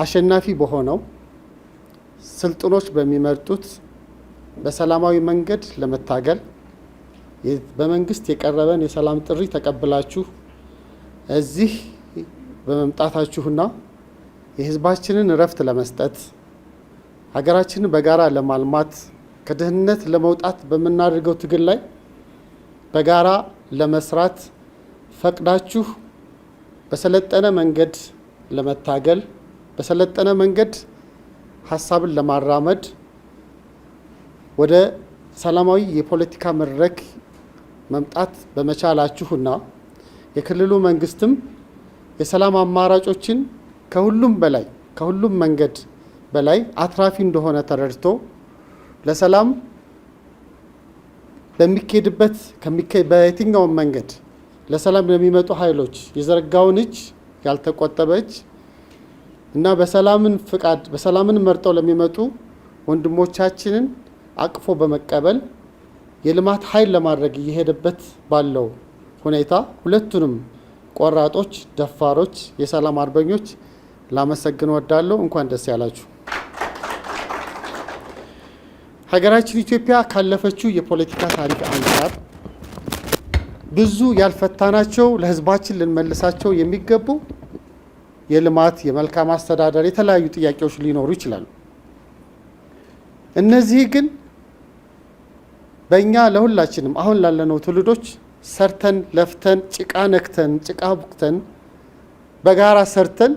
አሸናፊ በሆነው ስልጥኖች በሚመርጡት በሰላማዊ መንገድ ለመታገል በመንግስት የቀረበን የሰላም ጥሪ ተቀብላችሁ እዚህ በመምጣታችሁና የህዝባችንን እረፍት ለመስጠት ሀገራችንን በጋራ ለማልማት ከድህነት ለመውጣት በመናደርገው ትግል ላይ በጋራ ለመስራት ፈቅዳችሁ በሰለጠነ መንገድ ለመታገል በሰለጠነ መንገድ ሀሳብን ለማራመድ ወደ ሰላማዊ የፖለቲካ መድረክ መምጣት በመቻላችሁና የክልሉ መንግስትም የሰላም አማራጮችን ከሁሉም መንገድ በላይ አትራፊ እንደሆነ ተረድቶ ለሰላም በየትኛውም መንገድ ለሰላም ለሚመጡ ኃይሎች የዘረጋውን እጅ ያልተቆጠበ እጅ እና በሰላምን መርጠው ለሚመጡ ወንድሞቻችንን አቅፎ በመቀበል የልማት ኃይል ለማድረግ እየሄደበት ባለው ሁኔታ ሁለቱንም ቆራጦች፣ ደፋሮች፣ የሰላም አርበኞች ላመሰግን ወዳለሁ። እንኳን ደስ ያላችሁ። ሀገራችን ኢትዮጵያ ካለፈችው የፖለቲካ ታሪክ አንጻር ብዙ ያልፈታናቸው ለህዝባችን ልንመልሳቸው የሚገቡ የልማት፣ የመልካም አስተዳደር የተለያዩ ጥያቄዎች ሊኖሩ ይችላሉ። እነዚህ ግን በእኛ ለሁላችንም አሁን ላለነው ትውልዶች ሰርተን ለፍተን ጭቃ ነክተን ጭቃ ቡክተን በጋራ ሰርተን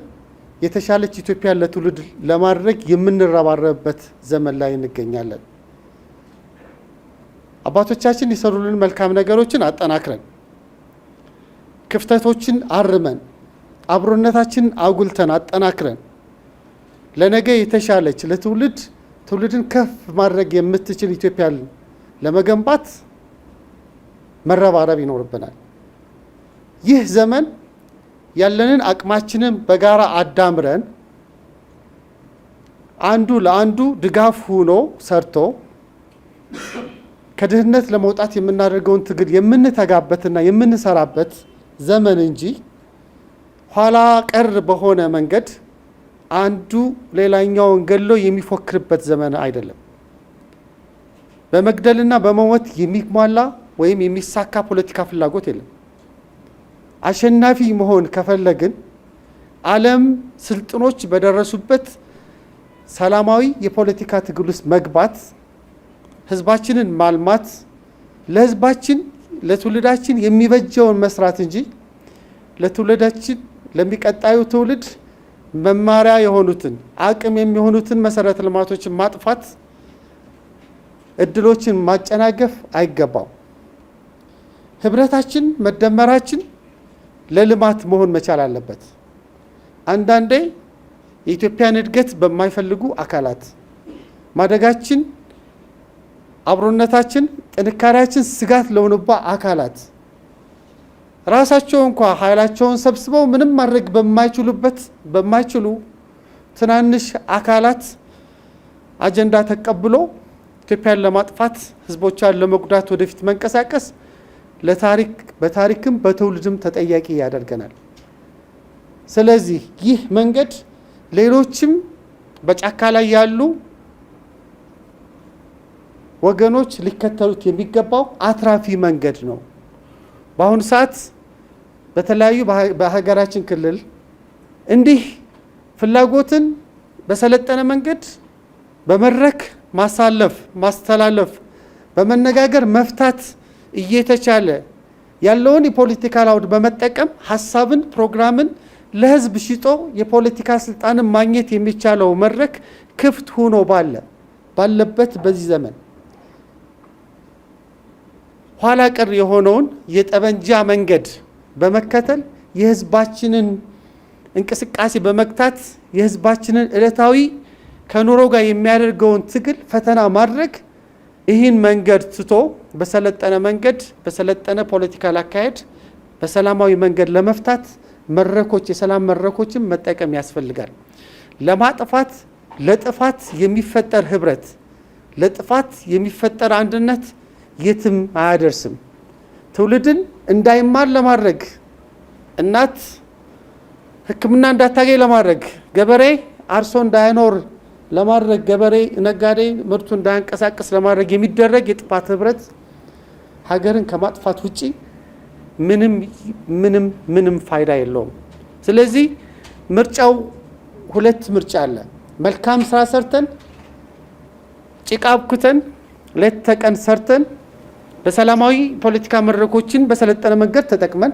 የተሻለች ኢትዮጵያ ለትውልድ ለማድረግ የምንረባረብበት ዘመን ላይ እንገኛለን። አባቶቻችን የሰሩልን መልካም ነገሮችን አጠናክረን ክፍተቶችን አርመን አብሮነታችንን አጉልተን አጠናክረን ለነገ የተሻለች ትውልድን ከፍ ማድረግ የምትችል ኢትዮጵያን ለመገንባት መረባረብ ይኖርብናል። ይህ ዘመን ያለንን አቅማችንን በጋራ አዳምረን አንዱ ለአንዱ ድጋፍ ሆኖ ሰርቶ ከድህነት ለመውጣት የምናደርገውን ትግል የምንተጋበትና የምንሰራበት ዘመን እንጂ ኋላ ቀር በሆነ መንገድ አንዱ ሌላኛውን ገሎ የሚፎክርበት ዘመን አይደለም። በመግደልና በመሞት የሚሟላ ወይም የሚሳካ ፖለቲካ ፍላጎት የለም። አሸናፊ መሆን ከፈለግን ዓለም ስልጥኖች በደረሱበት ሰላማዊ የፖለቲካ ትግል ውስጥ መግባት፣ ህዝባችንን ማልማት፣ ለህዝባችን ለትውልዳችን የሚበጀውን መስራት እንጂ ለትውልዳችን ለሚቀጣዩ ትውልድ መማሪያ የሆኑትን አቅም የሚሆኑትን መሰረተ ልማቶችን ማጥፋት፣ እድሎችን ማጨናገፍ አይገባም። ህብረታችን መደመራችን ለልማት መሆን መቻል አለበት። አንዳንዴ የኢትዮጵያን እድገት በማይፈልጉ አካላት ማደጋችን፣ አብሮነታችን፣ ጥንካሬያችን ስጋት ለሆኑባ አካላት ራሳቸው እንኳ ኃይላቸውን ሰብስበው ምንም ማድረግ በማይችሉ ትናንሽ አካላት አጀንዳ ተቀብሎ ኢትዮጵያን ለማጥፋት ህዝቦቿን ለመጉዳት ወደፊት መንቀሳቀስ በታሪክም በትውልድም ተጠያቂ ያደርገናል። ስለዚህ ይህ መንገድ ሌሎችም በጫካ ላይ ያሉ ወገኖች ሊከተሉት የሚገባው አትራፊ መንገድ ነው። በአሁኑ ሰዓት በተለያዩ በሀገራችን ክልል እንዲህ ፍላጎትን በሰለጠነ መንገድ በመድረክ ማስተላለፍ በመነጋገር መፍታት እየተቻለ ያለውን የፖለቲካ አውድ በመጠቀም ሀሳብን፣ ፕሮግራምን ለህዝብ ሽጦ የፖለቲካ ስልጣንን ማግኘት የሚቻለው መድረክ ክፍት ሆኖ ባለበት በዚህ ዘመን ኋላ ቀር የሆነውን የጠበንጃ መንገድ በመከተል የህዝባችንን እንቅስቃሴ በመግታት የህዝባችንን ዕለታዊ ከኑሮ ጋር የሚያደርገውን ትግል ፈተና ማድረግ ይህን መንገድ ትቶ በሰለጠነ መንገድ በሰለጠነ ፖለቲካል አካሄድ በሰላማዊ መንገድ ለመፍታት የሰላም መድረኮችን መጠቀም ያስፈልጋል። ለማጥፋት ለጥፋት የሚፈጠር ህብረት፣ ለጥፋት የሚፈጠር አንድነት የትም አያደርስም። ትውልድን እንዳይማር ለማድረግ፣ እናት ሕክምና እንዳታገኝ ለማድረግ፣ ገበሬ አርሶ እንዳይኖር ለማድረግ ገበሬ ነጋዴ ምርቱ እንዳያንቀሳቀስ ለማድረግ የሚደረግ የጥፋት ህብረት ሀገርን ከማጥፋት ውጪ ምንም ፋይዳ የለውም። ስለዚህ ምርጫው ሁለት ምርጫ አለ። መልካም ስራ ሰርተን ጭቃ አብኩተን ሌት ተቀን ሰርተን በሰላማዊ ፖለቲካ መድረኮችን በሰለጠነ መንገድ ተጠቅመን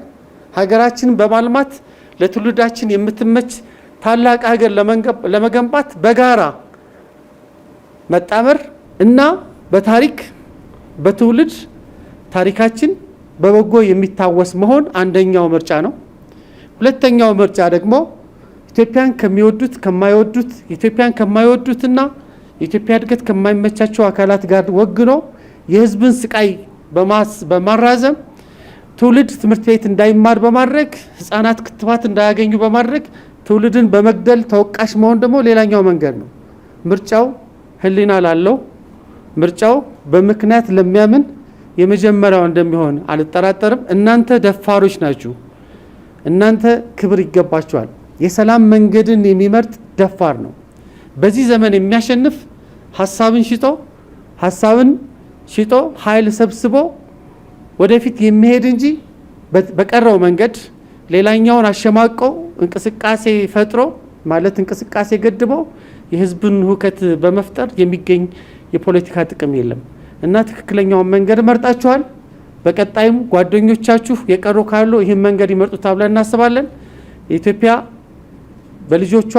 ሀገራችንን በማልማት ለትውልዳችን የምትመች ታላቅ ሀገር ለመገንባት በጋራ መጣመር እና በታሪክ በትውልድ ታሪካችን በበጎ የሚታወስ መሆን አንደኛው ምርጫ ነው። ሁለተኛው ምርጫ ደግሞ ኢትዮጵያን ከሚወዱት ከማይወዱት ኢትዮጵያን ከማይወዱትና የኢትዮጵያ እድገት ከማይመቻቸው አካላት ጋር ወግኖ የህዝብን ስቃይ በማራዘም ትውልድ ትምህርት ቤት እንዳይማር በማድረግ ህፃናት ክትባት እንዳያገኙ በማድረግ ትውልድን በመግደል ተወቃሽ መሆን ደግሞ ሌላኛው መንገድ ነው። ምርጫው ህሊና ላለው ምርጫው በምክንያት ለሚያምን የመጀመሪያው እንደሚሆን አልጠራጠርም። እናንተ ደፋሮች ናችሁ። እናንተ ክብር ይገባችኋል። የሰላም መንገድን የሚመርጥ ደፋር ነው። በዚህ ዘመን የሚያሸንፍ ሀሳብን ሽጦ ኃይል ሰብስቦ ወደፊት የሚሄድ እንጂ በቀረው መንገድ ሌላኛውን አሸማቆ እንቅስቃሴ ፈጥሮ ማለት እንቅስቃሴ ገድቦ የህዝብን ሁከት በመፍጠር የሚገኝ የፖለቲካ ጥቅም የለም እና ትክክለኛውን መንገድ መርጣችኋል። በቀጣይም ጓደኞቻችሁ የቀሩ ካሉ ይህን መንገድ ይመርጡታል ብለን እናስባለን። ኢትዮጵያ በልጆቿ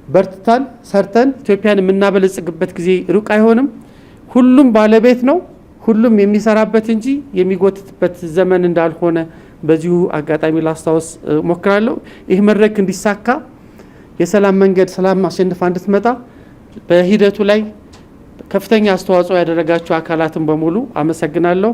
በርትተን ሰርተን ኢትዮጵያን የምናበለጽግበት ጊዜ ሩቅ አይሆንም። ሁሉም ባለቤት ነው። ሁሉም የሚሰራበት እንጂ የሚጎትትበት ዘመን እንዳልሆነ በዚሁ አጋጣሚ ላስታውስ ሞክራለሁ። ይህ መድረክ እንዲሳካ የሰላም መንገድ ሰላም አሸንፋ እንድትመጣ በሂደቱ ላይ ከፍተኛ አስተዋጽኦ ያደረጋችሁ አካላትን በሙሉ አመሰግናለሁ።